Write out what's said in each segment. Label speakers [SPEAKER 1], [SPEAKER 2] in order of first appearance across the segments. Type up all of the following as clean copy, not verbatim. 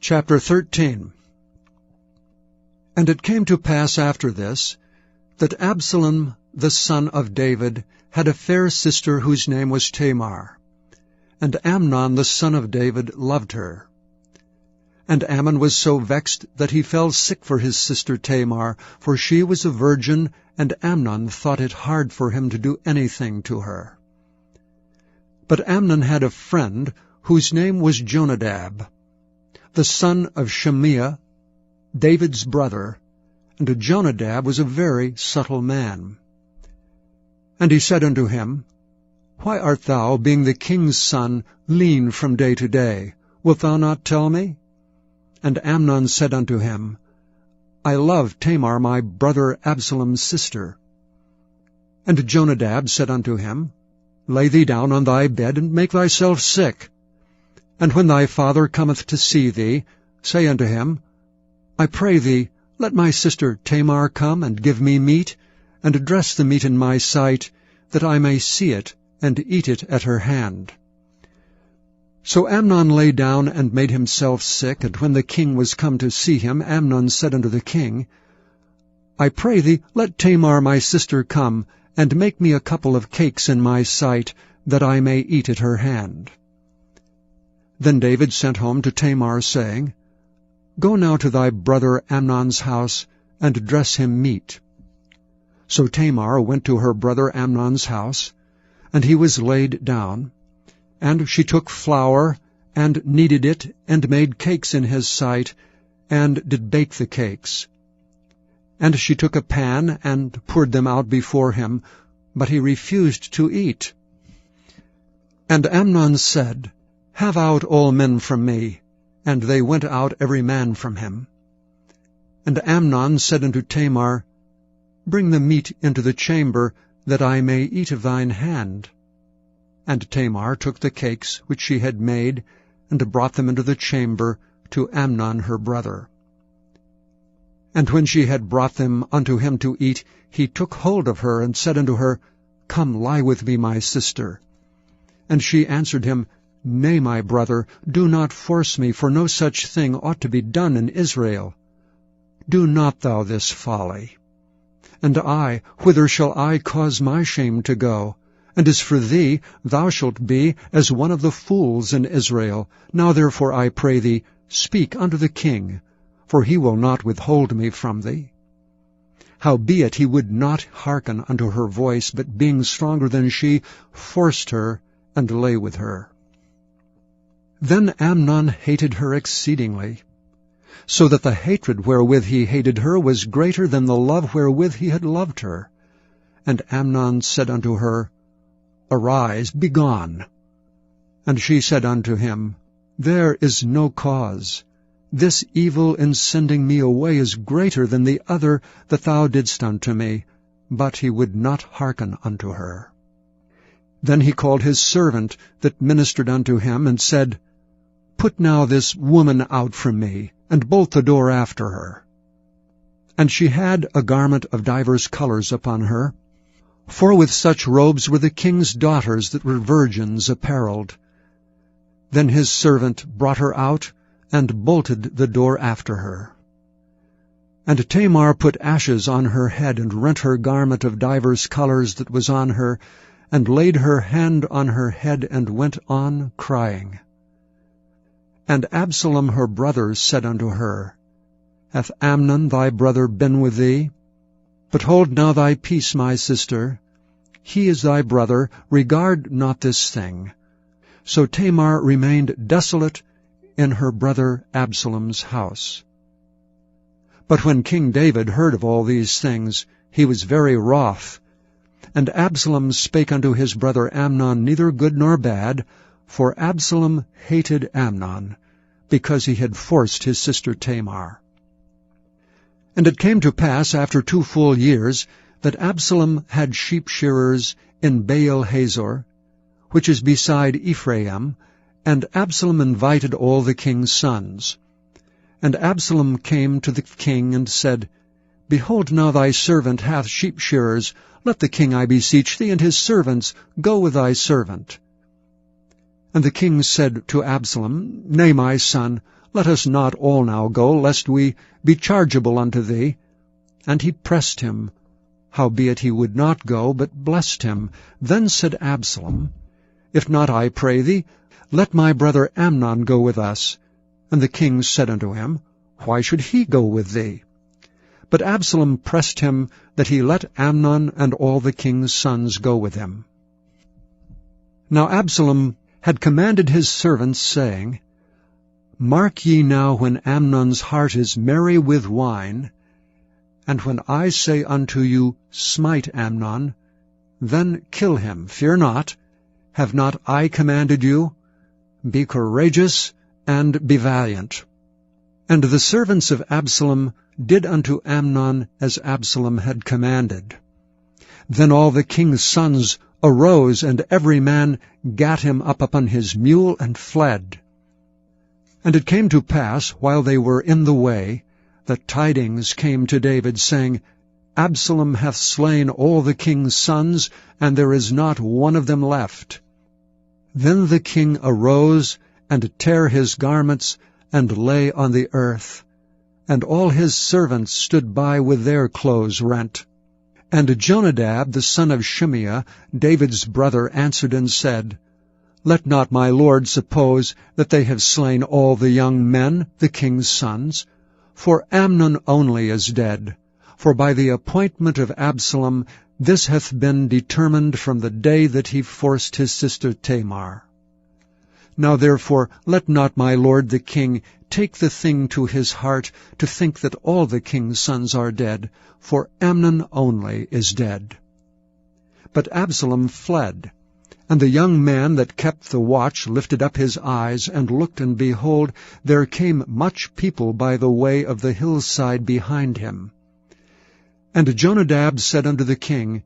[SPEAKER 1] Chapter 13. And it came to pass after this, that Absalom the son of David had a fair sister whose name was Tamar. And Amnon the son of David loved her. And Ammon was so vexed that he fell sick for his sister Tamar, for she was a virgin, and Amnon thought it hard for him to do anything to her. But Amnon had a friend whose name was Jonadab, the son of Shemiah, David's brother, and Jonadab was a very subtle man. And he said unto him, Why art thou, being the king's son, lean from day to day? Wilt thou not tell me? And Amnon said unto him, I love Tamar my brother Absalom's sister. And Jonadab said unto him, Lay thee down on thy bed, and make thyself sick. And when thy father cometh to see thee, say unto him, I pray thee, let my sister Tamar come and give me meat, and dress the meat in my sight, that I may see it, and eat it at her hand. So Amnon lay down and made himself sick, and when the king was come to see him, Amnon said unto the king, I pray thee, let Tamar my sister come, and make me a couple of cakes in my sight, that I may eat at her hand. Then David sent home to Tamar, saying, Go now to thy brother Amnon's house, and dress him meat. So Tamar went to her brother Amnon's house, and he was laid down. And she took flour, and kneaded it, and made cakes in his sight, and did bake the cakes. And she took a pan, and poured them out before him, but he refused to eat. And Amnon said, Have out all men from me. And they went out every man from him. And Amnon said unto Tamar, Bring the meat into the chamber, that I may eat of thine hand. And Tamar took the cakes which she had made, and brought them into the chamber to Amnon her brother. And when she had brought them unto him to eat, he took hold of her, and said unto her, Come lie with me, my sister. And she answered him, Nay, my brother, do not force me, for no such thing ought to be done in Israel. Do not thou this folly. And I, whither shall I cause my shame to go? And as for thee, thou shalt be as one of the fools in Israel. Now therefore, I pray thee, speak unto the king, for he will not withhold me from thee. Howbeit he would not hearken unto her voice, but being stronger than she, forced her, and lay with her. Then Amnon hated her exceedingly, so that the hatred wherewith he hated her was greater than the love wherewith he had loved her. And Amnon said unto her, Arise, begone. And she said unto him, There is no cause. This evil in sending me away is greater than the other that thou didst unto me. But he would not hearken unto her. Then he called his servant that ministered unto him, and said, Put now this woman out from me, and bolt the door after her. And she had a garment of divers colors upon her, for with such robes were the king's daughters that were virgins apparelled. Then his servant brought her out, and bolted the door after her. And Tamar put ashes on her head, and rent her garment of divers colors that was on her, and laid her hand on her head, and went on crying. And Absalom her brother said unto her, Hath Amnon thy brother been with thee? But hold now thy peace, my sister. He is thy brother, regard not this thing. So Tamar remained desolate in her brother Absalom's house. But when King David heard of all these things, he was very wroth. And Absalom spake unto his brother Amnon neither good nor bad, for Absalom hated Amnon, because he had forced his sister Tamar. And it came to pass after 2 full years, that Absalom had sheep-shearers in Baal-hazor, which is beside Ephraim, and Absalom invited all the king's sons. And Absalom came to the king, and said, Behold, now thy servant hath sheep-shearers. Let the king, I beseech thee, and his servants go with thy servant. And the king said to Absalom, Nay, my son, Let us not all now go, lest we be chargeable unto thee. And he pressed him. Howbeit he would not go, but blessed him. Then said Absalom, If not, I pray thee, let my brother Amnon go with us. And the king said unto him, Why should he go with thee? But Absalom pressed him that he let Amnon and all the king's sons go with him. Now Absalom had commanded his servants, saying, Mark ye now when Amnon's heart is merry with wine, and when I say unto you, Smite Amnon, then kill him, fear not. Have not I commanded you? Be courageous, and be valiant. And the servants of Absalom did unto Amnon as Absalom had commanded. Then all the king's sons arose, and every man gat him up upon his mule, and fled. And it came to pass, while they were in the way, that tidings came to David, saying, Absalom hath slain all the king's sons, and there is not one of them left. Then the king arose, and tare his garments, and lay on the earth. And all his servants stood by with their clothes rent. And Jonadab the son of Shimeah, David's brother, answered and said, Let not my lord suppose that they have slain all the young men, the king's sons. For Amnon only is dead. For by the appointment of Absalom this hath been determined from the day that he forced his sister Tamar. Now therefore let not my lord the king take the thing to his heart to think that all the king's sons are dead, for Amnon only is dead. But Absalom fled, and the young man that kept the watch lifted up his eyes, and looked, and behold, there came much people by the way of the hillside behind him. And Jonadab said unto the king,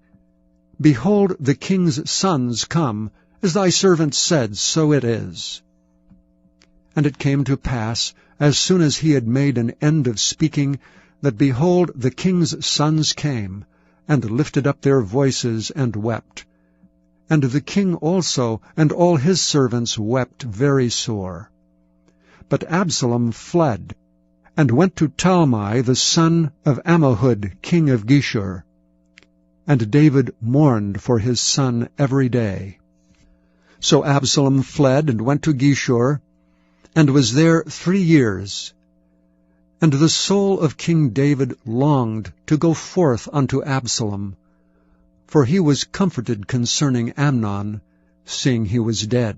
[SPEAKER 1] Behold, the king's sons come, as thy servant said, so it is. And it came to pass, as soon as he had made an end of speaking, that, behold, the king's sons came, and lifted up their voices, and wept. And the king also and all his servants wept very sore. But Absalom fled, and went to Talmai the son of Ammihud, king of Geshur. And David mourned for his son every day. So Absalom fled, and went to Geshur, and was there 3 years. And the soul of King David longed to go forth unto Absalom, for he was comforted concerning Amnon, seeing he was dead.